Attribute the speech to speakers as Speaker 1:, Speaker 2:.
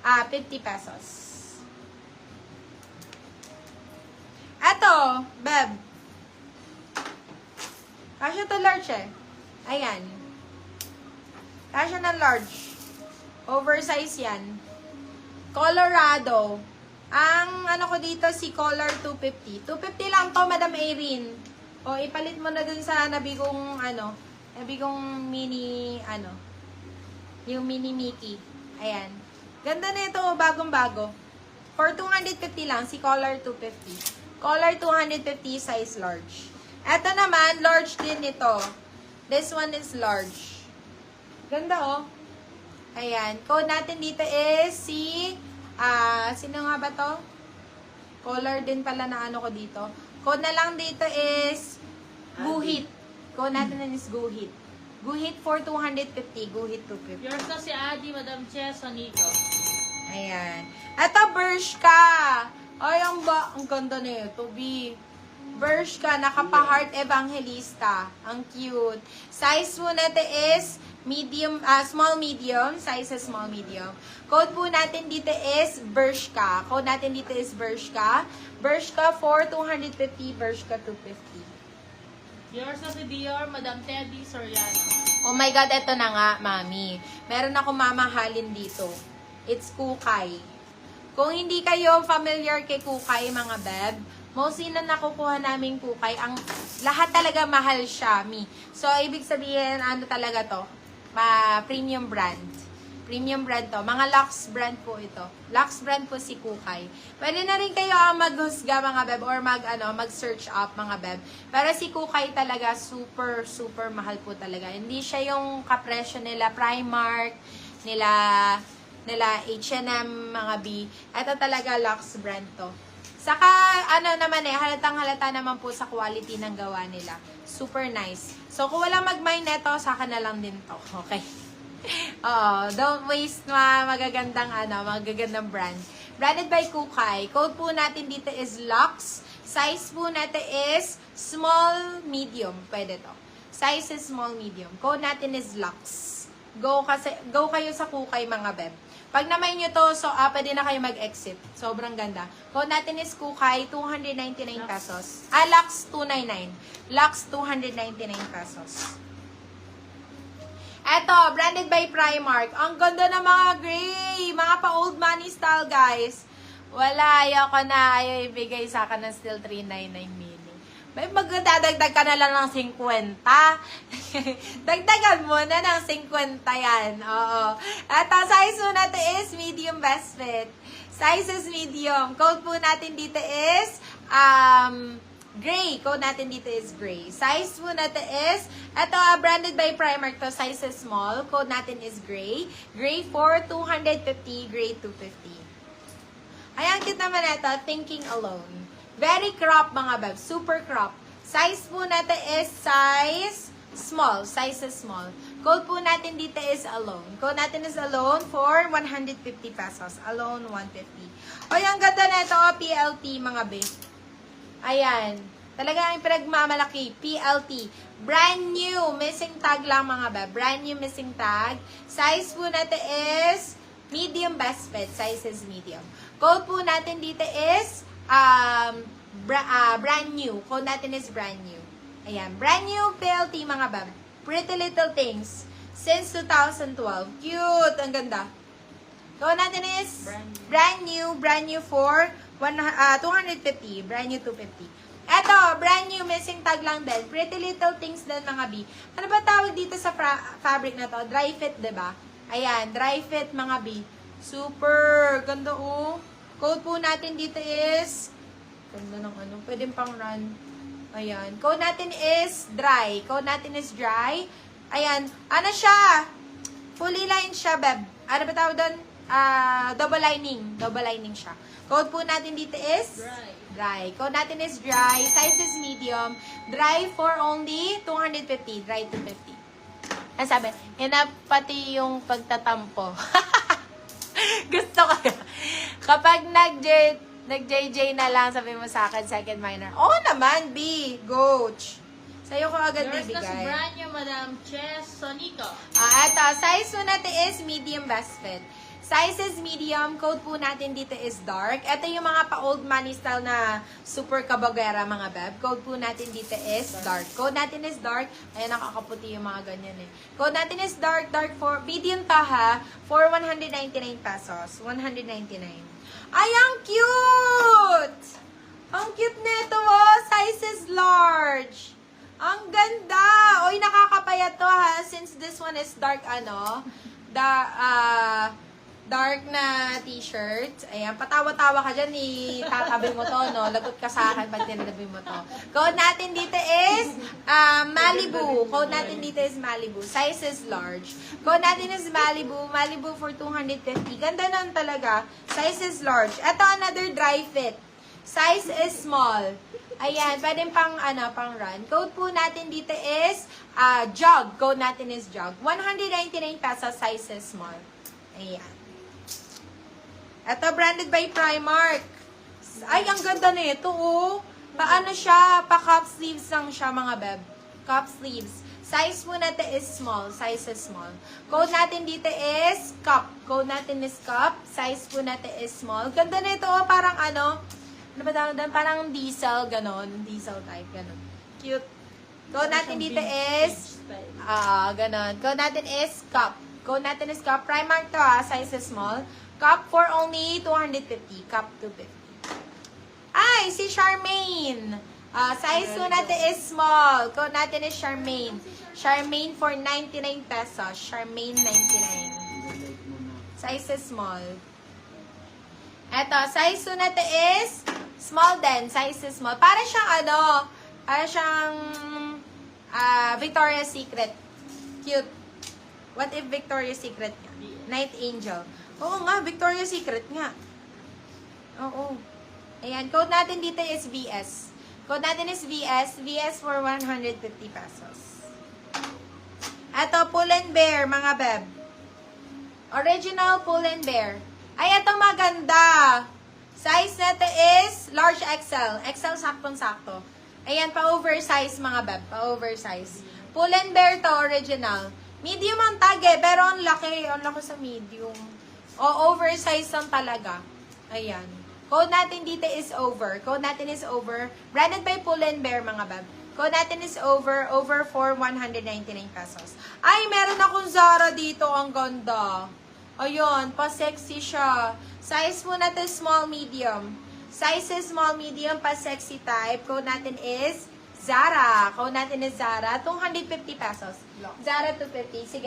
Speaker 1: 50 pesos. Eto, Beb. Kasya to large eh. Ayan. Kasya ng large. Oversize yan. Colorado. Ang ano ko dito, si Color 250. 250 lang to, Madam Erin. O, ipalit mo na dun sa nabigong, nabigong mini, yung mini Mickey. Ayan. Ganda na ito, bagong-bago. For 250 lang, si Color 250. Color 250, size large. Ito naman, large din ito. This one is large. Ganda, oh. Ayan. Code natin dito is sino nga ba to? Color din pala na ano ko dito. Code na lang dito is Guhit. Code natin na is Guhit. Guhit for 250. Guhit 250.
Speaker 2: Yours na si Adi, Madam Chess, Sonico.
Speaker 1: Ayan. Ito, Bershka. Ay, ang ganda na ito, B. Bershka, nakapa-heart evangelista. Ang cute. Size po natin is medium, small medium. Size is small medium. Code po natin dito is Bershka. Code natin dito is Bershka. Bershka for 250, Bershka 250.
Speaker 2: Yours na si Dior, Madam Teddy, Soriano.
Speaker 1: Oh my God, ito na nga, Mami. Meron akong mamahalin dito. It's Kukay. Kung hindi kayo familiar kay Kukay, mga beb, mostly na nakukuha namin Kukay, ang lahat talaga mahal siya, Mi. So, ibig sabihin, ano talaga to? Premium brand. Premium brand to. Mga Lux brand po ito. Lux brand po si Kukay. Pwede na rin kayo maghusga, mga beb, or mag-search up, mga beb. Pero si Kukay talaga, super, super mahal po talaga. Hindi siya yung kapresyo nila Primark, nila H&M, mga B. Ito talaga Lux brand to. Saka, halatang halata naman po sa quality ng gawa nila. Super nice. So, kung walang mag-mind neto, saka na lang din to. Okay? Don't waste magagandang brand. Branded by Kukay. Code po natin dito is Lux. Size po natin is small, medium. Pwede to. Size is small, medium. Code natin is Lux. Go kayo sa Kukay, mga beb. Pag naman nyo to, so pwede na kayo mag-exit. Sobrang ganda. Code natin is Kukay, 299 pesos. Lux 299. Lux 299 pesos. Eto, branded by Primark. Ang ganda ng mga gray. Mga pa-old money style, guys. Wala, ayoko na. Ayaw ibigay sa akin ng still 399 mini. May magdadagdag ka na lang ng 50. Dagdagan mo na ng 50 yan. Oo. Eto, size po natin is medium best fit. Size is medium. Code po natin dito is gray. Code natin dito is gray. Size po natin is, ito branded by Primark to, size is small. Code natin is gray. Gray for 250, gray 250. Ayan, cute naman ito, Thinking Alone. Very crop, mga beb. Super crop. Size po natin is size small. Size is small. Code po natin dito is Alone. Code natin is Alone for 150 pesos. Alone, 150. O, yung ganda na ito, PLT, mga beb. Ayan. Talaga ang pinagmamalaki. PLT. Brand new. Missing tag lang, mga beb. Brand new missing tag. Size po natin is medium best fit. Size is medium. Code po natin dito is brand new. Code natin is brand new. Ayan. Brand new PLT, mga beb. Pretty Little Things. Since 2012. Cute. Ang ganda. Code natin is brand new for 250. Brand new 250. Eto, brand new, missing tag lang din. Pretty Little Things din, mga B. Ano ba tawag dito sa fabric na to? Dry fit, diba? Ayan, dry fit, mga B. Super ganda, oh. Code po natin dito is, ganda ng pwedeng pang run. Ayan, code natin is dry. Code natin is dry. Ayan, ano siya? Fully lined siya, beb. Ano ba tawag doon? Double lining. Double lining siya. Code po natin dito is dry. Code natin is dry. Size is medium. Dry for only 250. Dry 250. Ano sabi? Yan na pati yung pagtatampo. Gusto ko yan. Kapag nag-JJ na lang, sabi mo sa akin, second minor. Oo naman, B. Goach. Sa'yo ko agad
Speaker 2: Yours
Speaker 1: bibigay.
Speaker 2: na si brand new, Madam Chess, Sonico.
Speaker 1: Eto, size po natin is medium best fit. Size is medium. Code po natin dito is dark. Ito yung mga pa-old money style na super kabagera, mga beb. Code po natin dito is dark. Code natin is dark. Ayan, nakakaputi yung mga ganyan eh. Code natin is dark. Dark for, medium to ha, for 199 pesos. 199. Ay, ang cute! Ang cute nito, oh. Size is large. Ang ganda! Oy, nakakapayat to ha, since this one is dark, dark na t-shirt. Ayan, patawa-tawa ka dyan, tatabi mo to, no? Lagot ka sa akin pag tinatabi mo to. Code natin dito is Malibu. Code natin dito is Malibu. Size is large. Code natin is Malibu. Malibu for 250. Ganda nun talaga. Size is large. Ito, another dry fit. Size is small. Ayan, pwede pang run. Code po natin dito is jog. Code natin is jog. 199 pesos, size is small. Ayan. Ito, branded by Primark. Ay, ang ganda na ito, oh. Paano siya? Pa-cup sleeves lang siya, mga beb. Cup sleeves. Size po natin is small. Size is small. Code natin dito is cup. Code natin is cup. Size po natin is small. Ganda na ito, oh. Parang ano ba tawag doon? Parang diesel, ganon. Diesel type, ganon. Cute. Code natin dito is, ganon. Code natin is cup. Code natin is cup. Primark to size is small. Cup for only 250. Cup 250. Ay, si Charmaine. Size po natin is small. Code natin is Charmaine. Charmaine for 99 pesos. Charmaine 99. Size is small. Eto, size po natin is small din. Size is small. Para siyang Victoria's Secret. Cute. What if Victoria's Secret nga? Night Angel. Oo nga, Victoria's Secret nga. Oo. Ayan, code natin dito is VS. Code natin is VS. VS for 150 pesos. Ito, Pull and Bear, mga beb. Original Pull and Bear. Ay, ito maganda. Size nito is large XL. XL saktong-sakto. Ayan, pa-oversize mga beb. Pa-oversize. Pull and Bear to, original. Medium ang tag pero ang laki. Ang laki sa medium. O, oversize lang talaga. Ayan. Code natin dito is over. Code natin is over. Branded by Pull and Bear, mga bab. Code natin is over. Over for 199 pesos. Ay, meron akong Zara dito. Ang ganda. Ayun, pa-sexy siya. Size po natin small, medium. Size is small, medium, pa-sexy type. Code natin is Zara. Code natin is Zara. 250 pesos. Zara 250. Sige.